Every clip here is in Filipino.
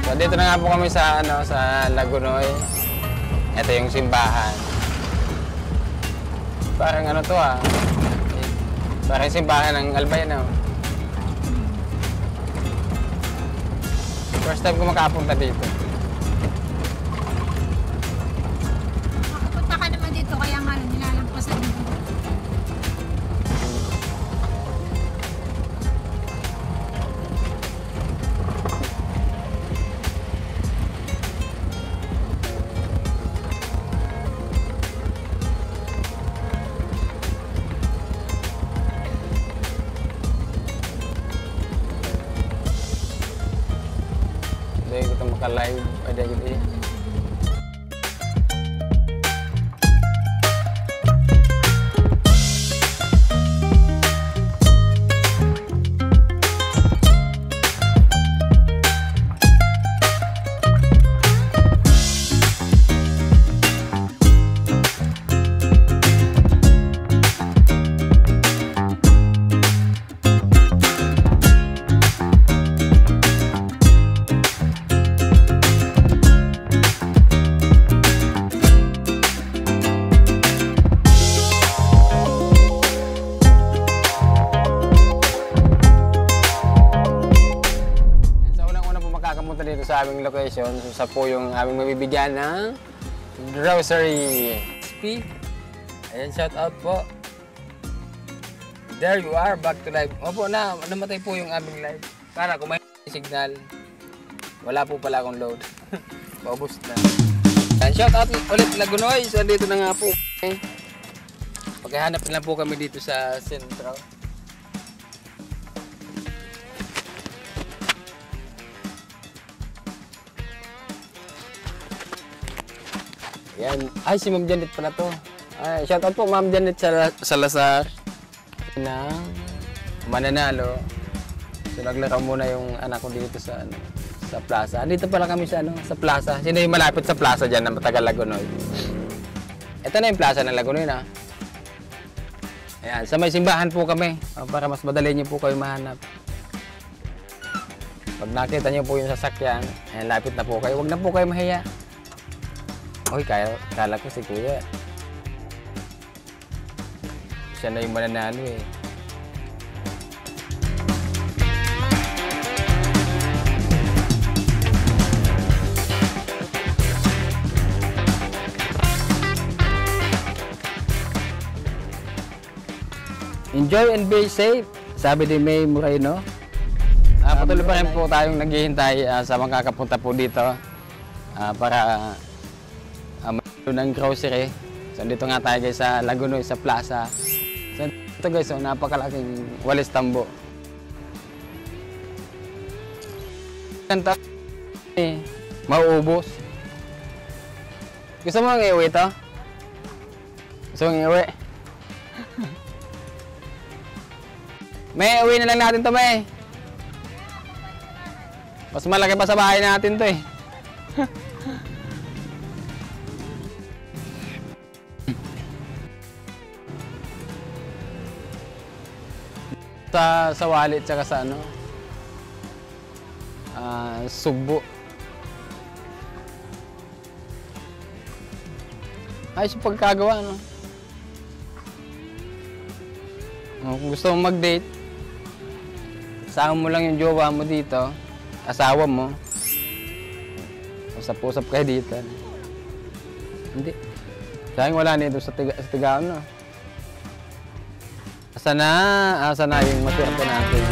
So dito na nga po kami sa sa Lagunoy. Ito yung simbahan. Parang ano to ah. Parang simbahan ng Albay, no? First time ko makapunta dito. Makapunta ka naman dito kaya nga nilalampasan dito. Hindi kita maka-live ada gitu ya. Makakapunta dito sa aming location, so sa po yung aming mabibigyan ng grocery. SP, ayan, shout out po. There you are, back to live. Opo, namatay po yung aming live. Para kung may signal, wala po pala akong load. Paubos na. Ayan, shout out ulit Lagunoy. So dito na nga po. Okay. Paghahanap na lang po kami dito sa sentro. Yan. Ay, si Ma'am Janet pala to. Ay, shout out po Ma'am Janet Salazar ng Mananalo. So naglaro muna yung anak ko dito sa sa plaza. Dito pala kami sa sa plaza. Sino yung malapit sa plaza diyan na matagal Lagunoy? Ito na yung plaza ng Lagunoy na. Ayan, sa may simbahan po kami para mas madali niyo po kayo mahanap. Pag nakita niyo po yung sasakyan, ayan, lapit na po kayo. Huwag na po kayo mahiya. Uy, kala ko si Kuya. Siya na yung mananalo eh. Enjoy and be safe, sabi ni May Moreno. Patuloy pa rin po tayong naghihintay sa makakapunta po dito para ng grocery. So dito nga tayo guys sa Lagunoy sa plaza. So ito guys, napakalaking walis tambo. Kanta mauubos. Gusto mo ng iuwi to? Gusto mong iuwi? May uwi na lang natin to, May. Mas malaki pa sa bahay natin to eh. sa wallet tsaka sa Sugbo. Ayos yung pagkagawa, no? Kung gusto mo mag-date, sama mo lang yung jowa mo dito, asawa mo. Usap-usap kayo dito. Hindi. Sayang wala nito sa Tigaon, no? Asa na yung maswerte natin.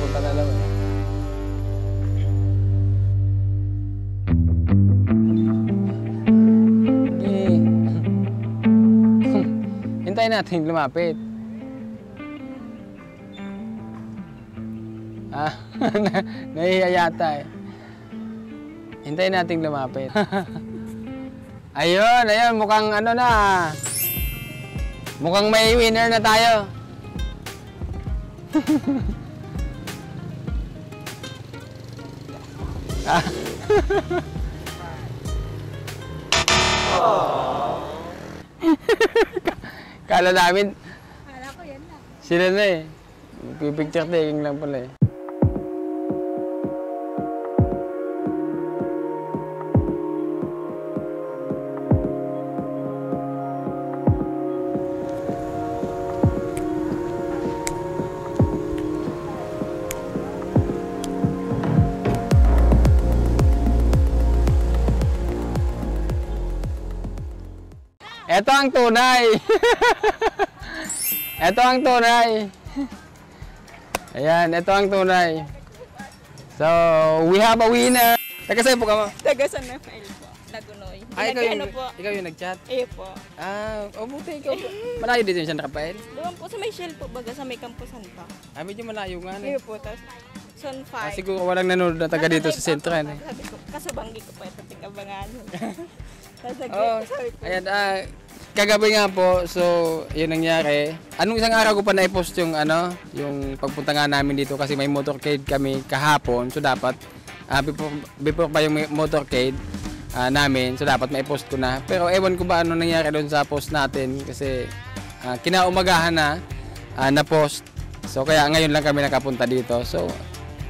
Punta na lang. Hintayin natin lumapit. Nahihiya yata eh. Hintayin natin lumapit. Ayun, mukhang na. Mukhang may winner na tayo. Kala namin. Kala ko yan na. Sila na eh. Picture taking lang pala eh. Ito ang tunay. Ito ang tunay. Ayan, ito ang tunay. So, we have a winner. Taga sa'yo po ka mo? Taga San Rafael po, Lagunoy. Ikaw yung nag-chat? Iyo po. Buti ikaw po. Malayo dito yung San Rafael? Doon po sa may Shell po, baga sa may kampusan pa. Medyo malayo nga Iyo po, tapos Son 5. siguro walang nanonood na taga dito sa sentro. Sabi ko, kasabanggi ko pa ito, tingkabangan. Tapos sabi ko, Ayan, kagabi nga po, so yun nangyari. Anong isang araw ko pa na-post yung yung pagpunta nga namin dito kasi may motorcade kami kahapon. So dapat, before pa yung motorcade namin, so dapat mai-post ko na. Pero ewan ko ba ano nangyari doon sa post natin kasi kinaumagahan na post. So kaya ngayon lang kami nakapunta dito. So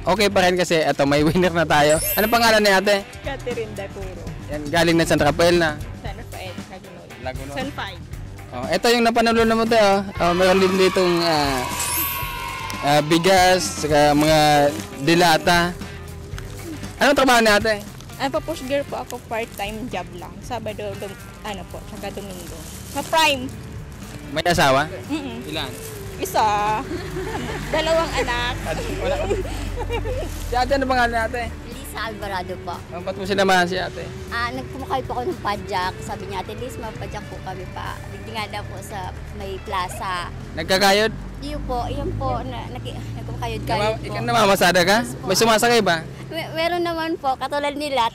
okay pa rin kasi eto may winner na tayo. Ano pangalan ni ate? Catherine Dacuro. Yan, galing na San Rafael na. San Rafael, Lagunoy. Lagunoy. Son 5. Ito yung napanalo na mo tayo. Meron din ditong bigas, saka mga dilata. Anong trabaho ni ate? Pa push girl po ako, part-time job lang. Sabado, tsaka Domingo. Sa Prime. May asawa? Ilan? Isa. Dalawang anak. Si ate, ano pangalan ni ate? Lisa Alvarado po. Ba't mo sinamahan si ate? Nagkumakay po ako ng padjak. Sabi niya, Ate Liz, magpadjak po kami pa. Digdinga daw po sa may plaza. Nagkakayod? Iyon po, nagkumakayod-kayod po. Ikaw namamasada ka? May sumasakay ba? Meron naman po, katulad nila.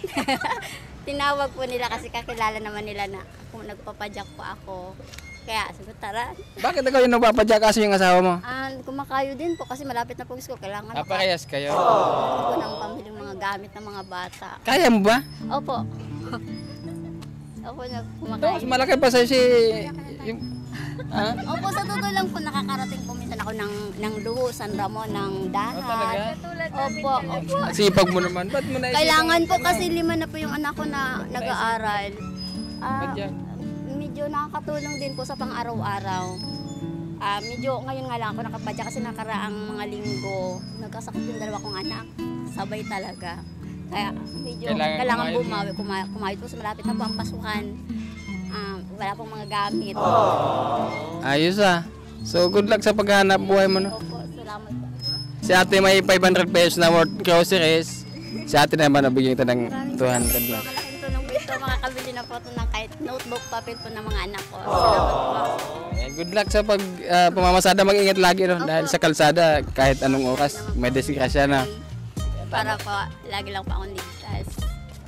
Tinawag po nila kasi kakilala naman nila na kung nagpapadjak po ako. Kaya, sagot tara. Bakit ikaw yung nagpapadyak kasi yung asawa mo? Kumakayo din po kasi malapit na po school. Kailangan Parehas kayo? po ng pamilyang mga gamit ng mga bata. Kaya mo ba? Opo. Opo, kumakain. Mas malaki pa sa'yo si... Yung, Opo, sa totoo lang po, nakakarating po minsan ako ng Luho, San Ramon, ng Dahat. Opo. sipag mo naman. Ba't mo na Kailangan po kasi 5 na po yung anak ko na nag-aaral. Padyak? Medyo nakakatulong din po sa pang-araw-araw. Medyo ngayon nga lang ako nakapadyak kasi nakaraang mga linggo. Nagkasakit yung 2 kong anak. Sabay talaga. Kaya medyo kailangan kumayod po sa malapit na po ang pasukan. Wala pong mga gamit. Ayos So good luck sa paghahanap buhay mo. No? Opo, salamat po. Si ate may 500 pesos na worth groceries. Si ate naman nabigyan kita ng 200 lang. Malaking tulong po ito. Makakabili na po ito ng kahit notebook, papel po ng mga anak ko. Salamat po. Good luck sa pamamasada. Mag-ingat lagi no? Dahil sa kalsada kahit anong oras may disgrasya na. Para po, lagi lang po akong ligtas.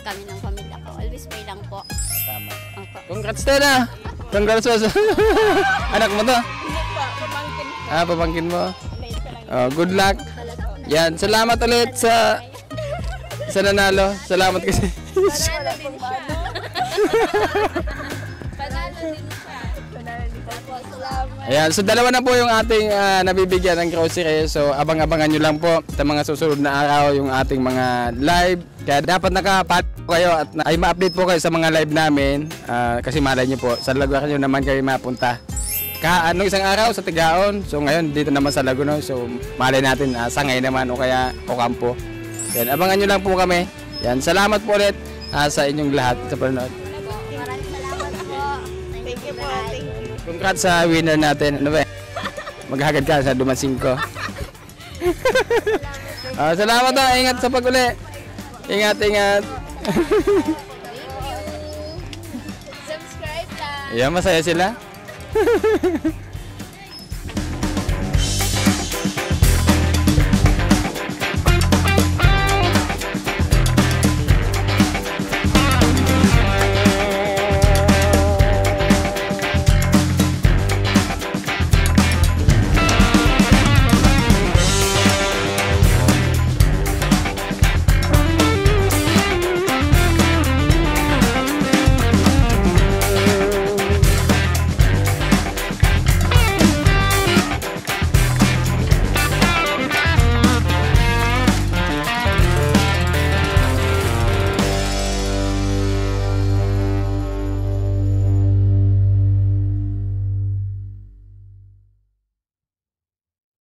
Kami ng pamilya ko. Always pray lang po. Tama. Opo. Congrats Tena! Congrats po. Anak mo to? Hindi po, pamangkin po. Papangkin mo. Late pa lang. Good luck. Yan, salamat ulit sa nanalo. Salamat kasi. Panalo din siya. Panalo din siya. Salamat. Ayan, so dalawa na po yung ating nabibigyan ng grocery. So abang-abangan nyo lang po sa mga susunod na araw yung ating mga live. Kaya dapat nakapalo kayo at ay ma-update po kayo sa mga live namin. Kasi malay nyo po, sa lugar nyo naman kayo mapunta. Anong isang araw sa Tigaon. So ngayon dito naman sa Lagunoy. So malay natin Sangay naman o kaya Ocampo. Yan, abangan nyo lang po kami. Yan, salamat po ulit sa inyong lahat sa panonood. Maraming salamat po. Thank you po. Thank you. Congrats sa winner natin. Ano ba? Maghagad ka sa dumansing ko. Salamat po. Ingat sa pag-uli. Ingat. Subscribe lang. Yan, masaya sila.